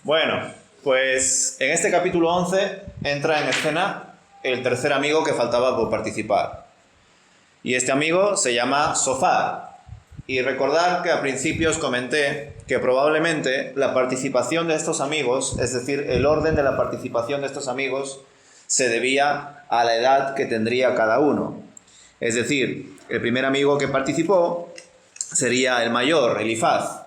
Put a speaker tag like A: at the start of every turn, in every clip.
A: Bueno, pues en este capítulo 11 entra en escena el tercer amigo que faltaba por participar. Y este amigo se llama Sofar. Y recordad que al principio os comenté que probablemente la participación de estos amigos, es decir, el orden de la participación de estos amigos, se debía a la edad que tendría cada uno. Es decir, el primer amigo que participó sería el mayor, Elifaz.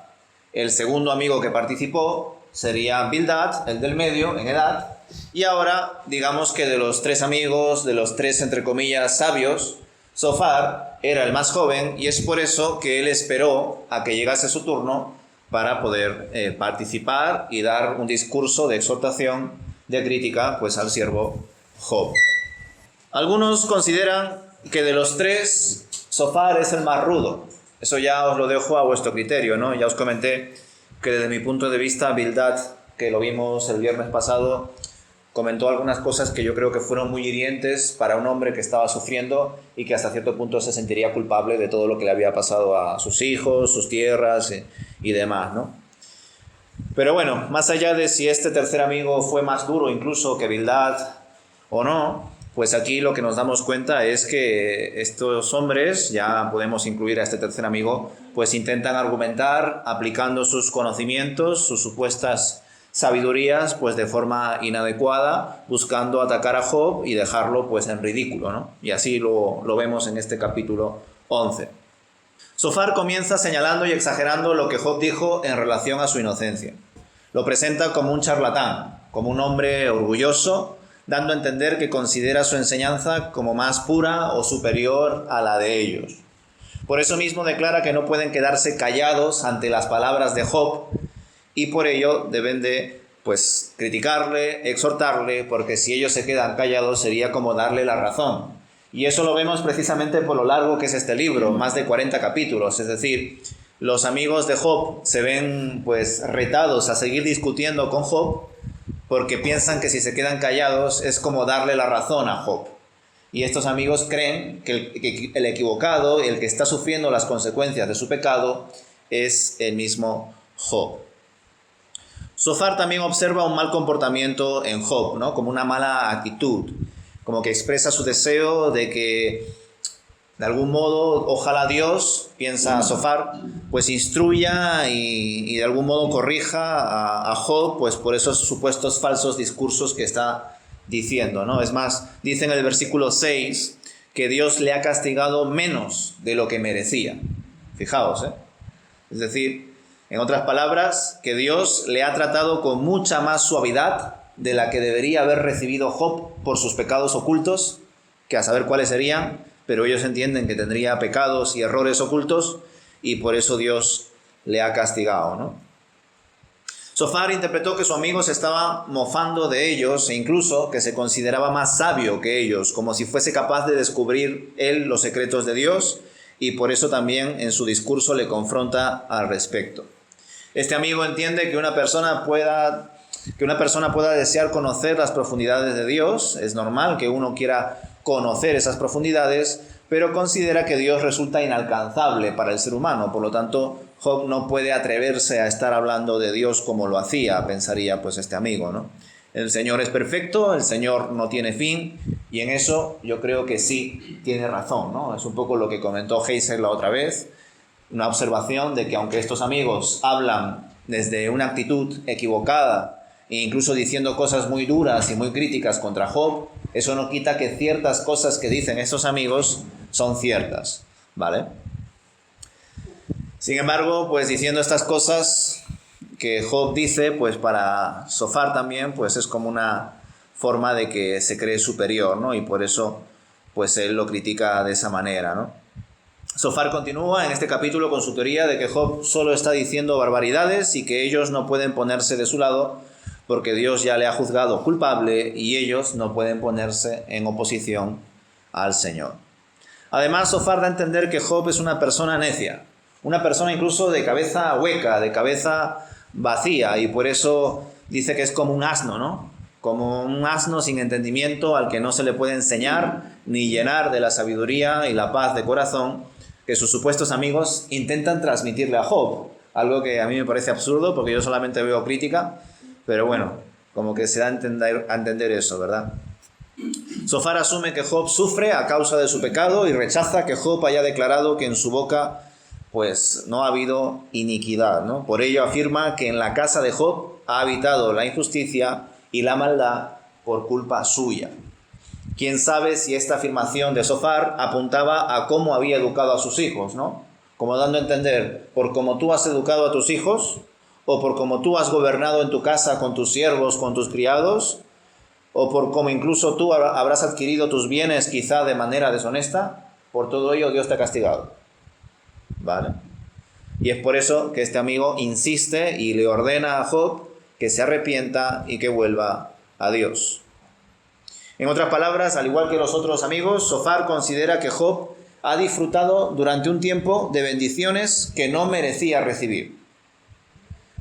A: El segundo amigo que participó sería Bildad, el del medio, en edad. Y ahora, digamos que de los tres amigos, de los tres, entre comillas, sabios, Sofar era el más joven y es por eso que él esperó a que llegase su turno para poder participar y dar un discurso de exhortación, de crítica, pues al siervo Job. Algunos consideran que de los tres, Sofar es el más rudo. Eso ya os lo dejo a vuestro criterio, ¿no? Ya os comenté que desde mi punto de vista, Bildad, que lo vimos el viernes pasado, comentó algunas cosas que yo creo que fueron muy hirientes para un hombre que estaba sufriendo y que hasta cierto punto se sentiría culpable de todo lo que le había pasado a sus hijos, sus tierras y demás, ¿no? Pero bueno, más allá de si este tercer amigo fue más duro incluso que Bildad o no, pues aquí lo que nos damos cuenta es que estos hombres, ya podemos incluir a este tercer amigo, pues intentan argumentar aplicando sus conocimientos, sus supuestas sabidurías, pues de forma inadecuada, buscando atacar a Job y dejarlo pues en ridículo, ¿no? Y así lo vemos en este capítulo 11. Sofar comienza señalando y exagerando lo que Job dijo en relación a su inocencia. Lo presenta como un charlatán, como un hombre orgulloso, dando a entender que considera su enseñanza como más pura o superior a la de ellos. Por eso mismo declara que no pueden quedarse callados ante las palabras de Job y por ello deben de pues criticarle, exhortarle, porque si ellos se quedan callados sería como darle la razón. Y eso lo vemos precisamente por lo largo que es este libro, más de 40 capítulos, es decir, los amigos de Job se ven pues retados a seguir discutiendo con Job porque piensan que si se quedan callados es como darle la razón a Job. Y estos amigos creen que el equivocado, el que está sufriendo las consecuencias de su pecado, es el mismo Job. Sofar también observa un mal comportamiento en Job, ¿no? Como una mala actitud, como que expresa su deseo de que, de algún modo, ojalá Dios, piensa Sofar, pues instruya y de algún modo corrija a Job, pues por esos supuestos falsos discursos que está diciendo, ¿no? Es más, dice en el versículo 6 que Dios le ha castigado menos de lo que merecía. Fijaos, ¿eh? Es decir, en otras palabras, que Dios le ha tratado con mucha más suavidad de la que debería haber recibido Job por sus pecados ocultos, que a saber cuáles serían, pero ellos entienden que tendría pecados y errores ocultos y por eso Dios le ha castigado, ¿no? Sofar interpretó que su amigo se estaba mofando de ellos e incluso que se consideraba más sabio que ellos, como si fuese capaz de descubrir él los secretos de Dios y por eso también en su discurso le confronta al respecto. Este amigo entiende que una persona pueda desear conocer las profundidades de Dios, es normal que uno quiera conocer esas profundidades, pero considera que Dios resulta inalcanzable para el ser humano, por lo tanto Job no puede atreverse a estar hablando de Dios como lo hacía, pensaría pues este amigo, ¿no? El Señor es perfecto, el Señor no tiene fin, y en eso yo creo que sí tiene razón, ¿no? Es un poco lo que comentó Heiser la otra vez, una observación de que aunque estos amigos hablan desde una actitud equivocada e incluso diciendo cosas muy duras y muy críticas contra Job, eso no quita que ciertas cosas que dicen estos amigos son ciertas, ¿vale? Sin embargo, pues diciendo estas cosas que Job dice, pues para Sofar también, pues es como una forma de que se cree superior, ¿no? Y por eso, pues él lo critica de esa manera, ¿no? Sofar continúa en este capítulo con su teoría de que Job solo está diciendo barbaridades y que ellos no pueden ponerse de su lado porque Dios ya le ha juzgado culpable y ellos no pueden ponerse en oposición al Señor. Además, Sofar da a entender que Job es una persona necia, una persona incluso de cabeza hueca, de cabeza vacía, y por eso dice que es como un asno, ¿no? Como un asno sin entendimiento al que no se le puede enseñar ni llenar de la sabiduría y la paz de corazón que sus supuestos amigos intentan transmitirle a Job. Algo que a mí me parece absurdo porque yo solamente veo crítica, pero bueno, como que se da a entender eso, ¿verdad? Sofar asume que Job sufre a causa de su pecado y rechaza que Job haya declarado que en su boca pues no ha habido iniquidad, ¿no? Por ello afirma que en la casa de Job ha habitado la injusticia y la maldad por culpa suya. Quién sabe si esta afirmación de Sofar apuntaba a cómo había educado a sus hijos, ¿no? Como dando a entender, por cómo tú has educado a tus hijos, o por cómo tú has gobernado en tu casa con tus siervos, con tus criados, o por cómo incluso tú habrás adquirido tus bienes quizá de manera deshonesta, por todo ello Dios te ha castigado. ¿Vale? Y es por eso que este amigo insiste y le ordena a Job que se arrepienta y que vuelva a Dios. En otras palabras, al igual que los otros amigos, Sofar considera que Job ha disfrutado durante un tiempo de bendiciones que no merecía recibir.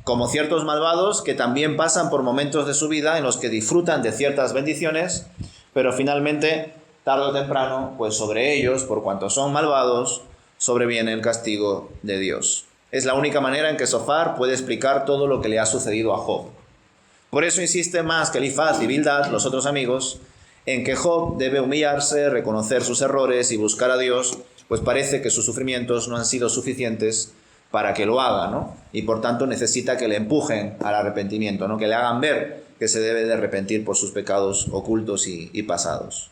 A: Como ciertos malvados que también pasan por momentos de su vida en los que disfrutan de ciertas bendiciones, pero finalmente, tarde o temprano, pues sobre ellos, por cuanto son malvados, sobreviene el castigo de Dios. Es la única manera en que Sofar puede explicar todo lo que le ha sucedido a Job. Por eso insiste más que Elifaz y Bildad, los otros amigos, en que Job debe humillarse, reconocer sus errores y buscar a Dios, pues parece que sus sufrimientos no han sido suficientes para que lo haga, ¿no? Y por tanto necesita que le empujen al arrepentimiento, ¿no? Que le hagan ver que se debe de arrepentir por sus pecados ocultos y pasados.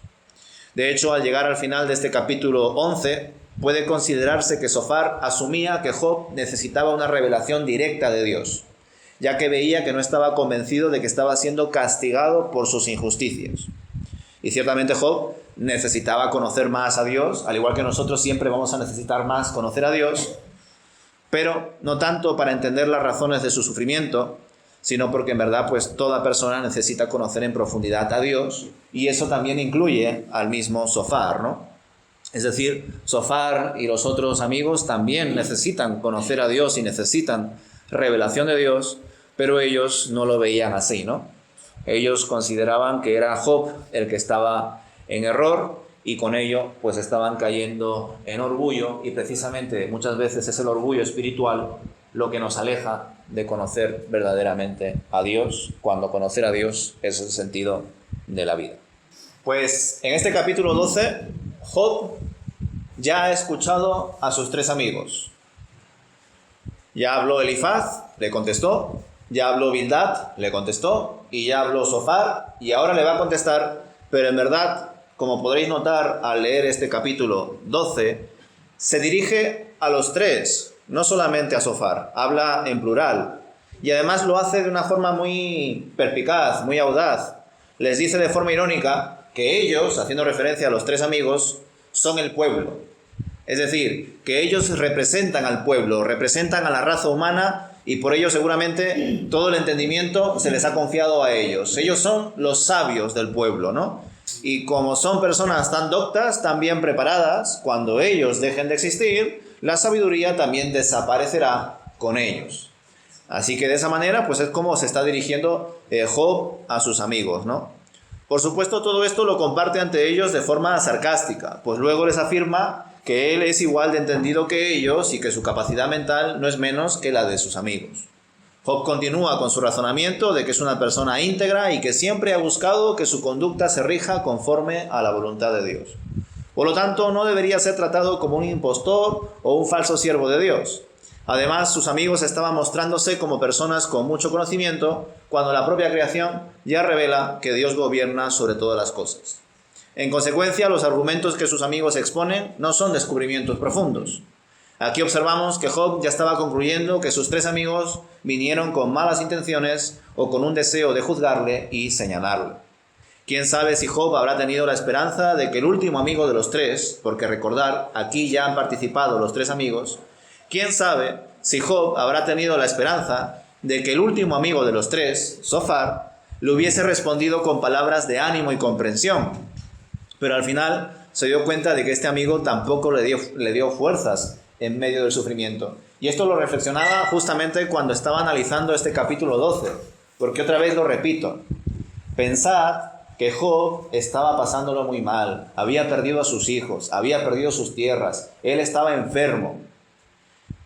A: De hecho, al llegar al final de este capítulo 11, puede considerarse que Sofar asumía que Job necesitaba una revelación directa de Dios, ya que veía que no estaba convencido de que estaba siendo castigado por sus injusticias. Y ciertamente Job necesitaba conocer más a Dios, al igual que nosotros siempre vamos a necesitar más conocer a Dios, pero no tanto para entender las razones de su sufrimiento, sino porque en verdad pues toda persona necesita conocer en profundidad a Dios, y eso también incluye al mismo Sofar, ¿no? Es decir, Sofar y los otros amigos también necesitan conocer a Dios y necesitan revelación de Dios, pero ellos no lo veían así, ¿no? Ellos consideraban que era Job el que estaba en error y con ello pues estaban cayendo en orgullo, y precisamente muchas veces es el orgullo espiritual lo que nos aleja de conocer verdaderamente a Dios, cuando conocer a Dios es el sentido de la vida. Pues en este capítulo 12, Job ya ha escuchado a sus tres amigos. Ya habló Elifaz, le contestó. Ya habló Bildad, le contestó. Y ya habló Sofar, y ahora le va a contestar. Pero en verdad, como podréis notar al leer este capítulo 12, se dirige a los tres, no solamente a Sofar. Habla en plural. Y además lo hace de una forma muy perspicaz, muy audaz. Les dice de forma irónica que ellos, haciendo referencia a los tres amigos, son el pueblo. Es decir, que ellos representan al pueblo, representan a la raza humana, y por ello seguramente todo el entendimiento se les ha confiado a ellos. Ellos son los sabios del pueblo, ¿no? Y como son personas tan doctas, tan bien preparadas, cuando ellos dejen de existir, la sabiduría también desaparecerá con ellos. Así que de esa manera, pues es como se está dirigiendo Job a sus amigos, ¿no? Por supuesto, todo esto lo comparte ante ellos de forma sarcástica, pues luego les afirma que él es igual de entendido que ellos y que su capacidad mental no es menos que la de sus amigos. Job continúa con su razonamiento de que es una persona íntegra y que siempre ha buscado que su conducta se rija conforme a la voluntad de Dios. Por lo tanto, no debería ser tratado como un impostor o un falso siervo de Dios. Además, sus amigos estaban mostrándose como personas con mucho conocimiento, cuando la propia creación ya revela que Dios gobierna sobre todas las cosas. En consecuencia, los argumentos que sus amigos exponen no son descubrimientos profundos. Aquí observamos que Job ya estaba concluyendo que sus tres amigos vinieron con malas intenciones o con un deseo de juzgarle y señalarle. Quién sabe si Job habrá tenido la esperanza de que el último amigo de los tres, porque recordar, aquí ya han participado los tres amigos, quién sabe si Job habrá tenido la esperanza de que el último amigo de los tres, Sofar, le hubiese respondido con palabras de ánimo y comprensión. Pero al final se dio cuenta de que este amigo tampoco le dio fuerzas en medio del sufrimiento. Y esto lo reflexionaba justamente cuando estaba analizando este capítulo 12. Porque otra vez lo repito. Pensad que Job estaba pasándolo muy mal. Había perdido a sus hijos, había perdido sus tierras. Él estaba enfermo.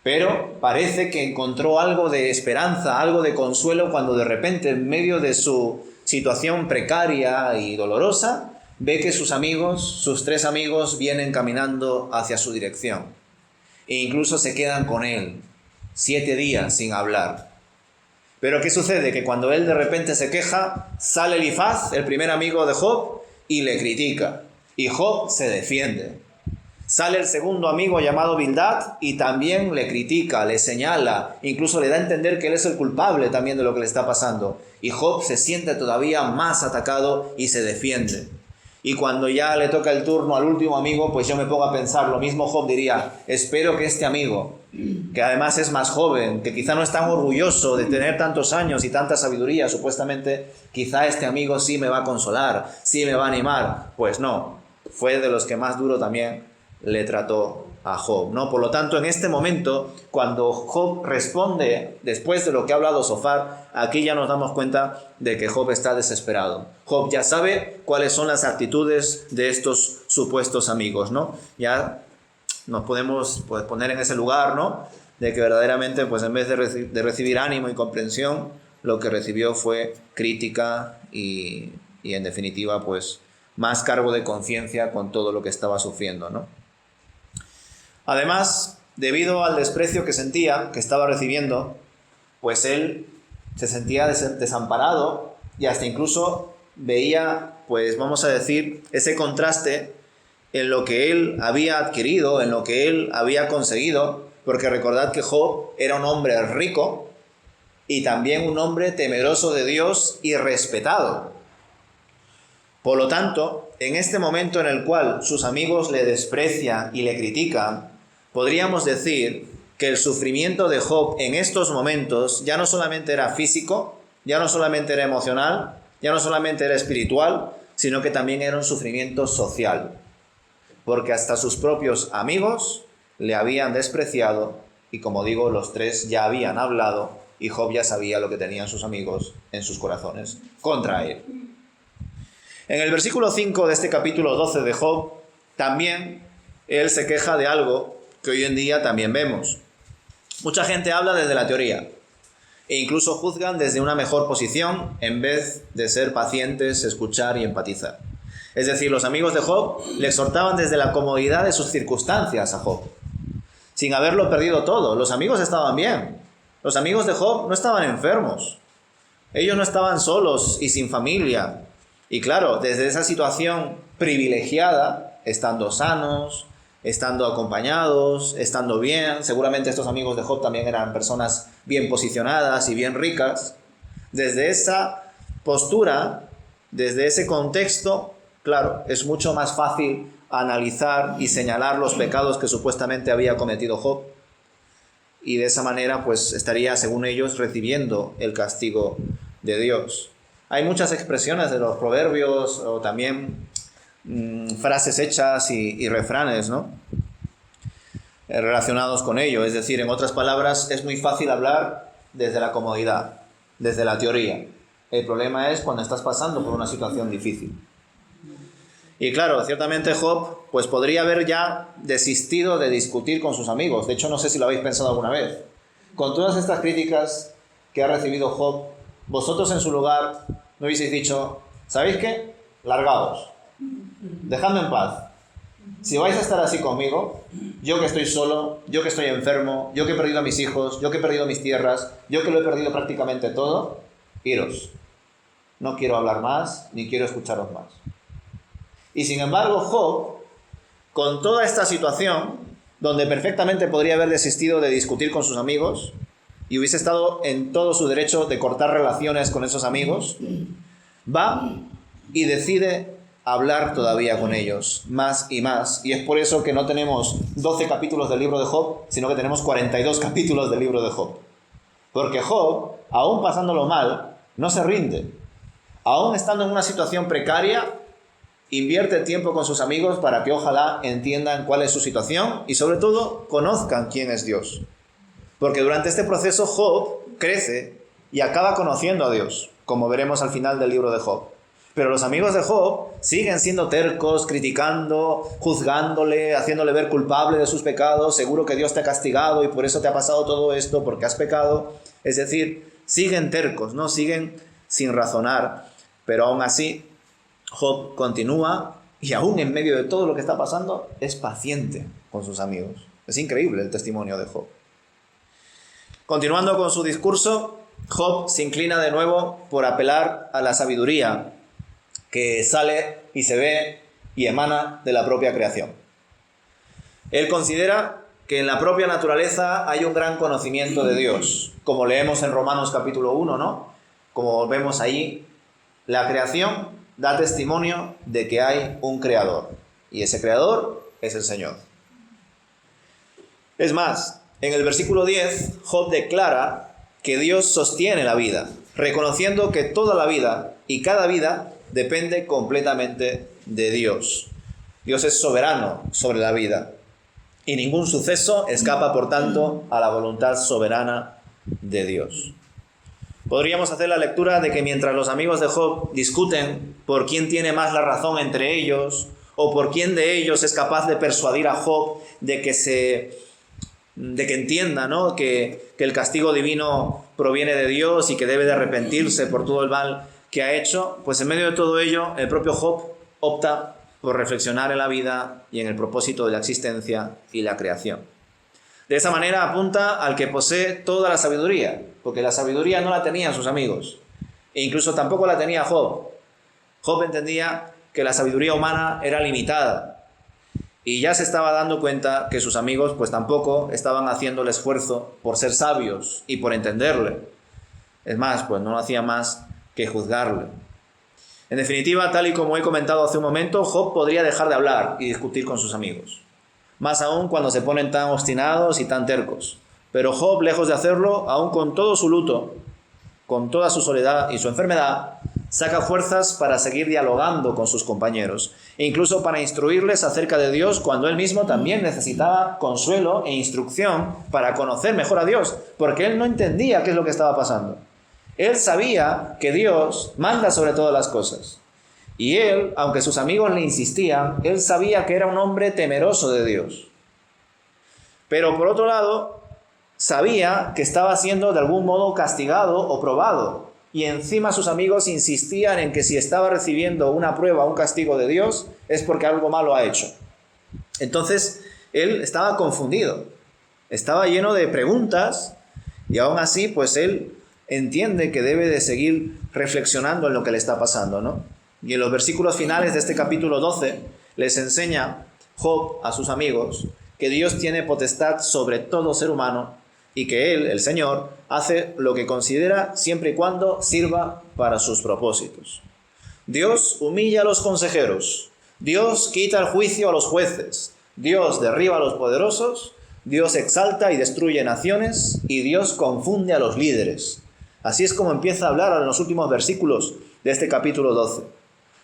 A: Pero parece que encontró algo de esperanza, algo de consuelo cuando de repente, en medio de su situación precaria y dolorosa, ve que sus amigos, sus 3 amigos, vienen caminando hacia su dirección. E incluso se quedan con él 7 días sin hablar. Pero ¿qué sucede? Que cuando él de repente se queja, sale Elifaz, el primer amigo de Job, y le critica. Y Job se defiende. Sale el segundo amigo llamado Bildad y también le critica, le señala, incluso le da a entender que él es el culpable también de lo que le está pasando. Y Job se siente todavía más atacado y se defiende. Y cuando ya le toca el turno al último amigo, pues yo me pongo a pensar, lo mismo Job diría, espero que este amigo, que además es más joven, que quizá no es tan orgulloso de tener tantos años y tanta sabiduría, supuestamente, quizá este amigo sí me va a consolar, sí me va a animar. Pues no, fue de los que más duro también le trató a Job, ¿no? Por lo tanto, en este momento, cuando Job responde, después de lo que ha hablado Zofar, aquí ya nos damos cuenta de que Job está desesperado. Job ya sabe cuáles son las actitudes de estos supuestos amigos, ¿no? Ya nos podemos poner en ese lugar, ¿no? De que verdaderamente, pues en vez de recibir ánimo y comprensión, lo que recibió fue crítica y en definitiva, pues más cargo de conciencia con todo lo que estaba sufriendo, ¿no? Además, debido al desprecio que sentía, que estaba recibiendo, pues él se sentía desamparado y hasta incluso veía, pues vamos a decir, ese contraste en lo que él había adquirido, en lo que él había conseguido, porque recordad que Job era un hombre rico y también un hombre temeroso de Dios y respetado. Por lo tanto, en este momento en el cual sus amigos le desprecian y le critican, podríamos decir que el sufrimiento de Job en estos momentos ya no solamente era físico, ya no solamente era emocional, ya no solamente era espiritual, sino que también era un sufrimiento social. Porque hasta sus propios amigos le habían despreciado y, como digo, los 3 ya habían hablado y Job ya sabía lo que tenían sus amigos en sus corazones contra él. En el versículo 5 de este capítulo 12 de Job, también él se queja de algo que hoy en día también vemos. Mucha gente habla desde la teoría e incluso juzgan desde una mejor posición en vez de ser pacientes, escuchar y empatizar. Es decir, los amigos de Job le exhortaban desde la comodidad de sus circunstancias a Job, sin haberlo perdido todo. Los amigos estaban bien. Los amigos de Job no estaban enfermos. Ellos no estaban solos y sin familia. Y claro, desde esa situación privilegiada, estando sanos, estando acompañados, estando bien, seguramente estos amigos de Job también eran personas bien posicionadas y bien ricas. Desde esa postura, desde ese contexto, claro, es mucho más fácil analizar y señalar los pecados que supuestamente había cometido Job. Y de esa manera, pues estaría, según ellos, recibiendo el castigo de Dios. Hay muchas expresiones de los proverbios o también frases hechas y refranes, ¿no? Relacionados con ello. Es decir, en otras palabras, es muy fácil hablar desde la comodidad, desde la teoría. El problema es cuando estás pasando por una situación difícil. Y claro, ciertamente Job pues podría haber ya desistido de discutir con sus amigos. De hecho, no sé si lo habéis pensado alguna vez. Con todas estas críticas que ha recibido Job, vosotros en su lugar no hubieseis dicho, ¿sabéis qué? Largaos. Dejadme en paz. Si vais a estar así conmigo, yo que estoy solo, yo que estoy enfermo, yo que he perdido a mis hijos, yo que he perdido mis tierras, yo que lo he perdido prácticamente todo, iros. No quiero hablar más, ni quiero escucharos más. Y sin embargo, Job, con toda esta situación, donde perfectamente podría haber desistido de discutir con sus amigos y hubiese estado en todo su derecho de cortar relaciones con esos amigos, va y decide hablar todavía con ellos, más y más. Y es por eso que no tenemos 12 capítulos del libro de Job, sino que tenemos 42 capítulos del libro de Job. Porque Job, aún pasándolo mal, no se rinde. Aún estando en una situación precaria, invierte tiempo con sus amigos para que ojalá entiendan cuál es su situación y sobre todo conozcan quién es Dios. Porque durante este proceso Job crece y acaba conociendo a Dios, como veremos al final del libro de Job. Pero los amigos de Job siguen siendo tercos, criticando, juzgándole, haciéndole ver culpable de sus pecados. Seguro que Dios te ha castigado y por eso te ha pasado todo esto, porque has pecado. Es decir, siguen tercos, ¿no? Siguen sin razonar. Pero aún así, Job continúa y aún en medio de todo lo que está pasando, es paciente con sus amigos. Es increíble el testimonio de Job. Continuando con su discurso, Job se inclina de nuevo por apelar a la sabiduría que sale y se ve y emana de la propia creación. Él considera que en la propia naturaleza hay un gran conocimiento de Dios, como leemos en Romanos capítulo 1, ¿no? Como vemos ahí, la creación da testimonio de que hay un creador, y ese creador es el Señor. Es más, en el versículo 10, Job declara que Dios sostiene la vida, reconociendo que toda la vida y cada vida depende completamente de Dios. Dios es soberano sobre la vida y ningún suceso escapa, por tanto, a la voluntad soberana de Dios. Podríamos hacer la lectura de que mientras los amigos de Job discuten por quién tiene más la razón entre ellos o por quién de ellos es capaz de persuadir a Job de que entienda, ¿no?, que el castigo divino proviene de Dios y que debe de arrepentirse por todo el mal que ha hecho, pues en medio de todo ello, el propio Job opta por reflexionar en la vida y en el propósito de la existencia y la creación. De esa manera apunta al que posee toda la sabiduría, porque la sabiduría no la tenían sus amigos, e incluso tampoco la tenía Job. Job entendía que la sabiduría humana era limitada, y ya se estaba dando cuenta que sus amigos pues tampoco estaban haciendo el esfuerzo por ser sabios y por entenderle. Es más, pues no hacía más que juzgarle. En definitiva, tal y como he comentado hace un momento, Job podría dejar de hablar y discutir con sus amigos, más aún cuando se ponen tan obstinados y tan tercos. Pero Job, lejos de hacerlo, aún con todo su luto, con toda su soledad y su enfermedad, saca fuerzas para seguir dialogando con sus compañeros, e incluso para instruirles acerca de Dios cuando él mismo también necesitaba consuelo e instrucción para conocer mejor a Dios, porque él no entendía qué es lo que estaba pasando. Él sabía que Dios manda sobre todas las cosas. Y él, aunque sus amigos le insistían, él sabía que era un hombre temeroso de Dios. Pero por otro lado, sabía que estaba siendo de algún modo castigado o probado. Y encima sus amigos insistían en que si estaba recibiendo una prueba, un castigo de Dios, es porque algo malo ha hecho. Entonces, él estaba confundido. Estaba lleno de preguntas y aún así, pues él entiende que debe de seguir reflexionando en lo que le está pasando, ¿no? Y en los versículos finales de este capítulo 12 les enseña Job a sus amigos que Dios tiene potestad sobre todo ser humano y que Él, el Señor, hace lo que considera siempre y cuando sirva para sus propósitos. Dios humilla a los consejeros, Dios quita el juicio a los jueces, Dios derriba a los poderosos, Dios exalta y destruye naciones y Dios confunde a los líderes. Así es como empieza a hablar en los últimos versículos de este capítulo 12.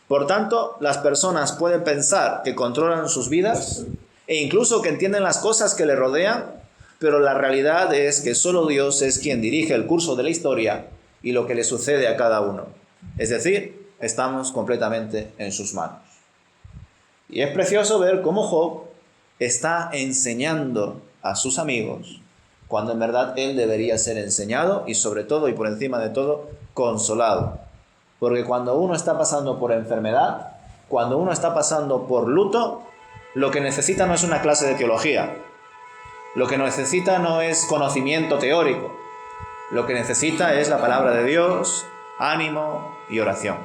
A: Por tanto, las personas pueden pensar que controlan sus vidas e incluso que entienden las cosas que les rodean, pero la realidad es que solo Dios es quien dirige el curso de la historia y lo que le sucede a cada uno. Es decir, estamos completamente en sus manos. Y es precioso ver cómo Job está enseñando a sus amigos cuando en verdad él debería ser enseñado y sobre todo y por encima de todo consolado. Porque cuando uno está pasando por enfermedad, cuando uno está pasando por luto, lo que necesita no es una clase de teología, lo que necesita no es conocimiento teórico, lo que necesita es la palabra de Dios, ánimo y oración.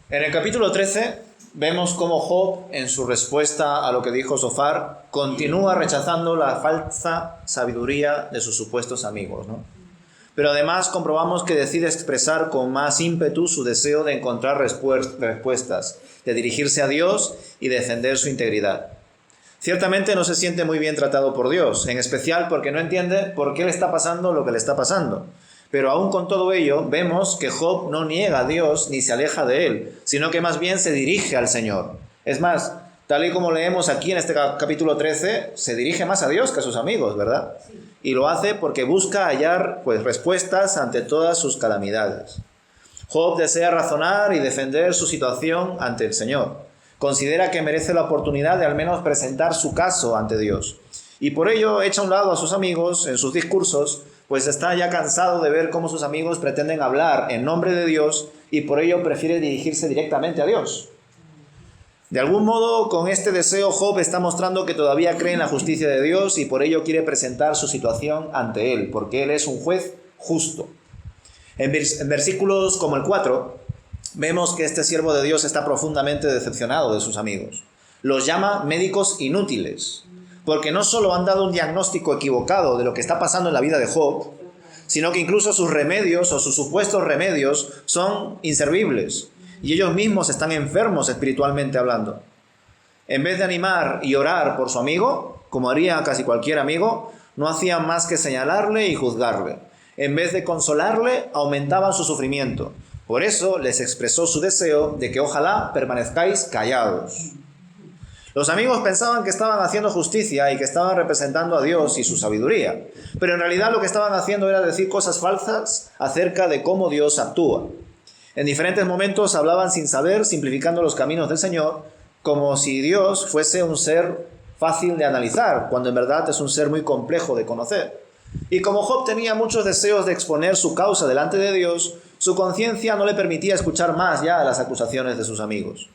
A: En el capítulo 13 vemos cómo Job, en su respuesta a lo que dijo Zofar, continúa rechazando la falsa sabiduría de sus supuestos amigos, ¿no? Pero además comprobamos que decide expresar con más ímpetu su deseo de encontrar respuestas, de dirigirse a Dios y defender su integridad. Ciertamente no se siente muy bien tratado por Dios, en especial porque no entiende por qué le está pasando lo que le está pasando. Pero aún con todo ello, vemos que Job no niega a Dios ni se aleja de él, sino que más bien se dirige al Señor. Es más, tal y como leemos aquí en este capítulo 13, se dirige más a Dios que a sus amigos, ¿verdad? Y lo hace porque busca hallar respuestas ante todas sus calamidades. Job desea razonar y defender su situación ante el Señor. Considera que merece la oportunidad de al menos presentar su caso ante Dios. Y por ello echa a un lado a sus amigos en sus discursos, pues está ya cansado de ver cómo sus amigos pretenden hablar en nombre de Dios y por ello prefiere dirigirse directamente a Dios. De algún modo, con este deseo, Job está mostrando que todavía cree en la justicia de Dios y por ello quiere presentar su situación ante Él, porque Él es un juez justo. En versículos como el 4, vemos que este siervo de Dios está profundamente decepcionado de sus amigos. Los llama médicos inútiles, porque no solo han dado un diagnóstico equivocado de lo que está pasando en la vida de Job, sino que incluso sus remedios o sus supuestos remedios son inservibles y ellos mismos están enfermos espiritualmente hablando. En vez de animar y orar por su amigo, como haría casi cualquier amigo, no hacían más que señalarle y juzgarle. En vez de consolarle, aumentaban su sufrimiento. Por eso les expresó su deseo de que ojalá permanezcáis callados. Los amigos pensaban que estaban haciendo justicia y que estaban representando a Dios y su sabiduría, pero en realidad lo que estaban haciendo era decir cosas falsas acerca de cómo Dios actúa. En diferentes momentos hablaban sin saber, simplificando los caminos del Señor, como si Dios fuese un ser fácil de analizar, cuando en verdad es un ser muy complejo de conocer. Y como Job tenía muchos deseos de exponer su causa delante de Dios, su conciencia no le permitía escuchar más ya las acusaciones de sus amigos.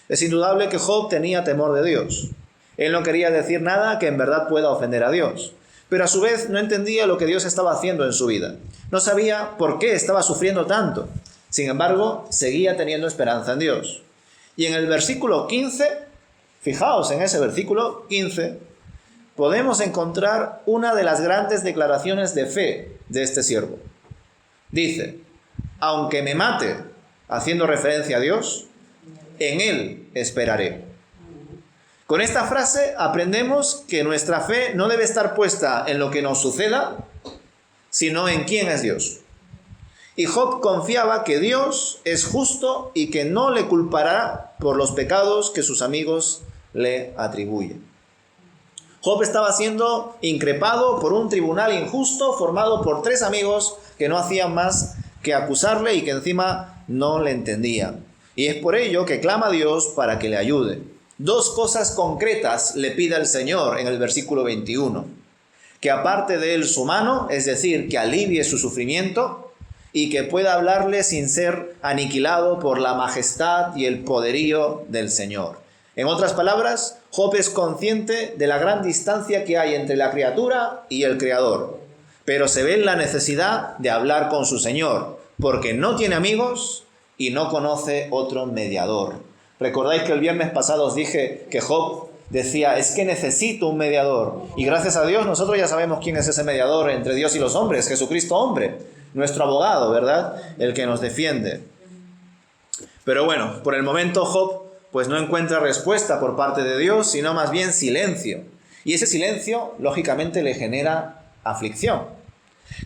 A: Es indudable que Job tenía temor de Dios. Él no quería decir nada que en verdad pueda ofender a Dios, pero a su vez no entendía lo que Dios estaba haciendo en su vida. No sabía por qué estaba sufriendo tanto. Sin embargo, seguía teniendo esperanza en Dios. Y en el versículo 15, fijaos en ese versículo 15, podemos encontrar una de las grandes declaraciones de fe de este siervo. Dice: aunque me mate, haciendo referencia a Dios, en Él esperaré. Con esta frase aprendemos que nuestra fe no debe estar puesta en lo que nos suceda, sino en quién es Dios. Y Job confiaba que Dios es justo y que no le culpará por los pecados que sus amigos le atribuyen. Job estaba siendo increpado por un tribunal injusto formado por 3 amigos que no hacían más que acusarle y que encima no le entendían. Y es por ello que clama a Dios para que le ayude. 2 cosas concretas le pide al Señor en el versículo 21. Que aparte de él su mano, es decir, que alivie su sufrimiento y que pueda hablarle sin ser aniquilado por la majestad y el poderío del Señor. En otras palabras, Job es consciente de la gran distancia que hay entre la criatura y el Creador, pero se ve en la necesidad de hablar con su Señor, porque no tiene amigos y no conoce otro mediador. ¿Recordáis que el viernes pasado os dije que Job decía, es que necesito un mediador? Y gracias a Dios nosotros ya sabemos quién es ese mediador entre Dios y los hombres, Jesucristo hombre, nuestro abogado, ¿verdad? El que nos defiende. Pero bueno, por el momento Job pues no encuentra respuesta por parte de Dios, sino más bien silencio. Y ese silencio, lógicamente, le genera aflicción.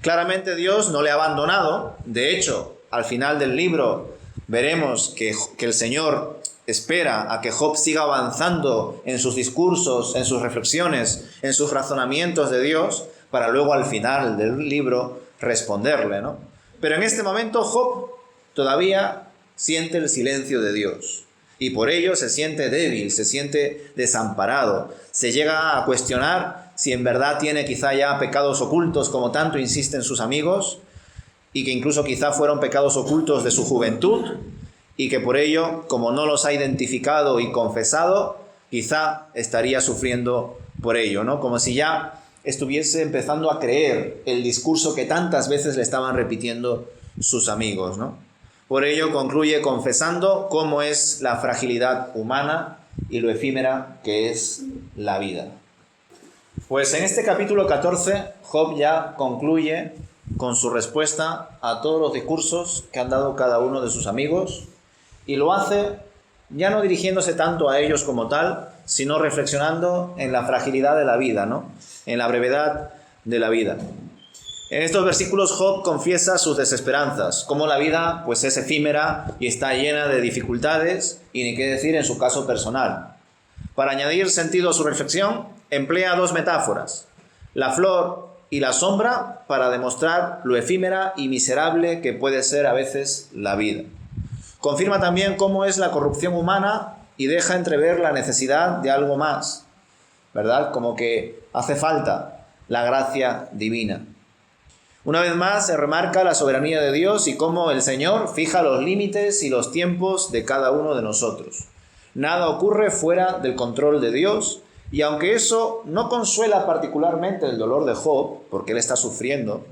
A: Claramente Dios no le ha abandonado. De hecho, al final del libro veremos que el Señor espera a que Job siga avanzando en sus discursos, en sus reflexiones, en sus razonamientos de Dios, para luego al final del libro responderle, ¿no? Pero en este momento Job todavía siente el silencio de Dios. Y por ello se siente débil, se siente desamparado. Se llega a cuestionar si en verdad tiene quizá ya pecados ocultos, como tanto insisten sus amigos, y que incluso quizá fueron pecados ocultos de su juventud, y que por ello, como no los ha identificado y confesado, quizá estaría sufriendo por ello, ¿no? Como si ya estuviese empezando a creer el discurso que tantas veces le estaban repitiendo sus amigos, ¿no? Por ello concluye confesando cómo es la fragilidad humana y lo efímera que es la vida. Pues en este capítulo 14, Job ya concluye con su respuesta a todos los discursos que han dado cada uno de sus amigos, y lo hace ya no dirigiéndose tanto a ellos como tal, sino reflexionando en la fragilidad de la vida, ¿no? En la brevedad de la vida. En estos versículos Job confiesa sus desesperanzas, cómo la vida pues es efímera y está llena de dificultades, y ni qué decir en su caso personal. Para añadir sentido a su reflexión, emplea 2 metáforas: la flor y la sombra para demostrar lo efímera y miserable que puede ser a veces la vida. Confirma también cómo es la corrupción humana y deja entrever la necesidad de algo más, ¿verdad? Como que hace falta la gracia divina. Una vez más se remarca la soberanía de Dios y cómo el Señor fija los límites y los tiempos de cada uno de nosotros. Nada ocurre fuera del control de Dios, y aunque eso no consuela particularmente el dolor de Job, porque él está sufriendo,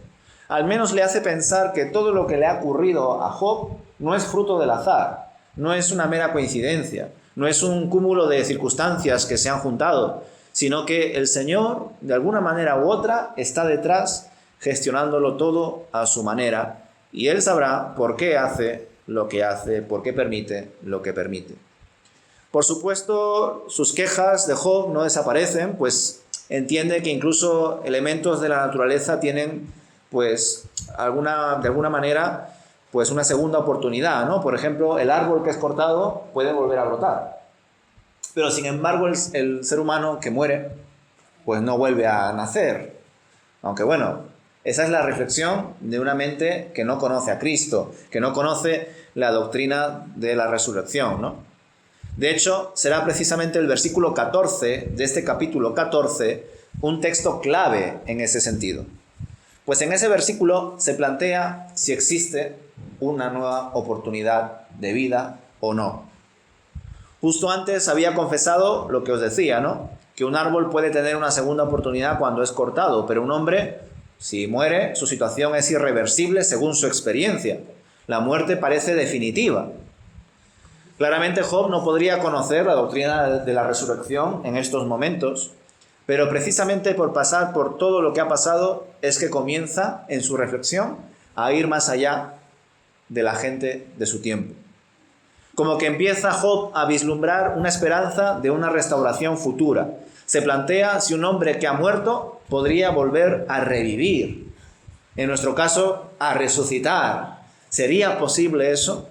A: al menos le hace pensar que todo lo que le ha ocurrido a Job no es fruto del azar, no es una mera coincidencia, no es un cúmulo de circunstancias que se han juntado, sino que el Señor, de alguna manera u otra, está detrás, gestionándolo todo a su manera, y Él sabrá por qué hace lo que hace, por qué permite lo que permite. Por supuesto, sus quejas de Job no desaparecen, pues entiende que incluso elementos de la naturaleza tienen, pues, de alguna manera, pues una segunda oportunidad, ¿no? Por ejemplo, el árbol que es cortado puede volver a brotar. Pero sin embargo, el ser humano que muere, pues no vuelve a nacer. Aunque bueno, esa es la reflexión de una mente que no conoce a Cristo, que no conoce la doctrina de la resurrección, ¿no? De hecho, será precisamente el versículo 14 de este capítulo 14 un texto clave en ese sentido. Pues en ese versículo se plantea si existe una nueva oportunidad de vida o no. Justo antes había confesado lo que os decía, ¿no? Que un árbol puede tener una segunda oportunidad cuando es cortado, pero un hombre, si muere, su situación es irreversible según su experiencia. La muerte parece definitiva. Claramente Job no podría conocer la doctrina de la resurrección en estos momentos, pero precisamente por pasar por todo lo que ha pasado es que comienza en su reflexión a ir más allá de la gente de su tiempo. Como que empieza Job a vislumbrar una esperanza de una restauración futura. Se plantea si un hombre que ha muerto podría volver a revivir. En nuestro caso, a resucitar. ¿Sería posible eso?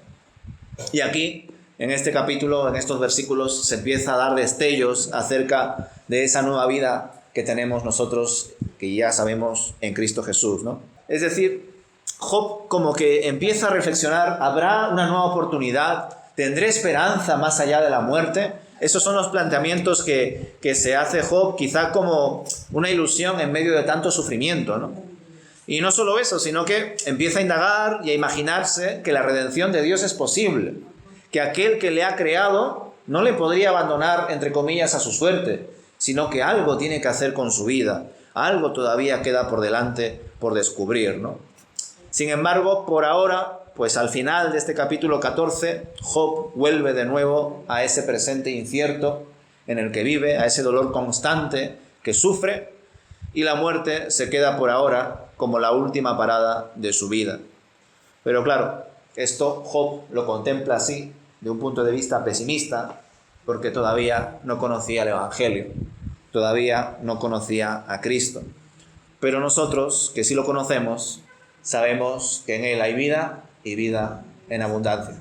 A: Y aquí, en este capítulo, en estos versículos, se empieza a dar destellos acerca de esa nueva vida que tenemos nosotros, que ya sabemos en Cristo Jesús, ¿no? Es decir, Job como que empieza a reflexionar, ¿habrá una nueva oportunidad? ¿Tendré esperanza más allá de la muerte? Esos son los planteamientos que se hace Job, quizá como una ilusión en medio de tanto sufrimiento, ¿no? Y no solo eso, sino que empieza a indagar y a imaginarse que la redención de Dios es posible, que aquel que le ha creado no le podría abandonar, entre comillas, a su suerte, sino que algo tiene que hacer con su vida, algo todavía queda por delante por descubrir, ¿no? Sin embargo, por ahora, pues al final de este capítulo 14, Job vuelve de nuevo a ese presente incierto en el que vive, a ese dolor constante que sufre, y la muerte se queda por ahora como la última parada de su vida. Pero claro, esto Job lo contempla así, de un punto de vista pesimista, porque todavía no conocía el Evangelio, todavía no conocía a Cristo. Pero nosotros, que sí lo conocemos, sabemos que en Él hay vida y vida en abundancia.